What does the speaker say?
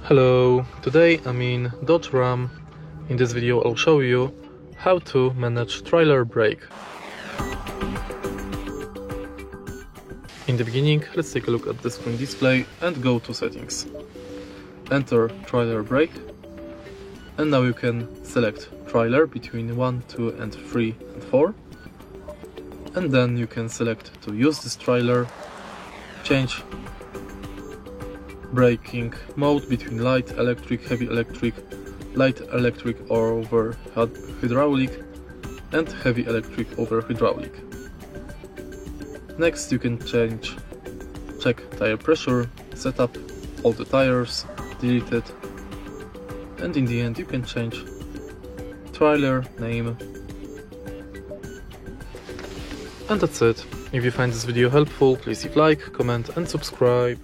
Hello, today I'm in Dodge Ram. In this video I'll show you how to manage trailer brake. In the beginning, let's take a look at the screen display and go to settings. Enter trailer brake, and now you can select trailer between 1, 2 and 3 and 4, and then you can select to use this trailer, change braking mode between light electric, heavy electric, light electric over hydraulic, and heavy electric over hydraulic. Next you can check tire pressure, set up all the tires, delete it, and in the end you can change trailer name. And that's it. If you find this video helpful, please leave like, comment and subscribe.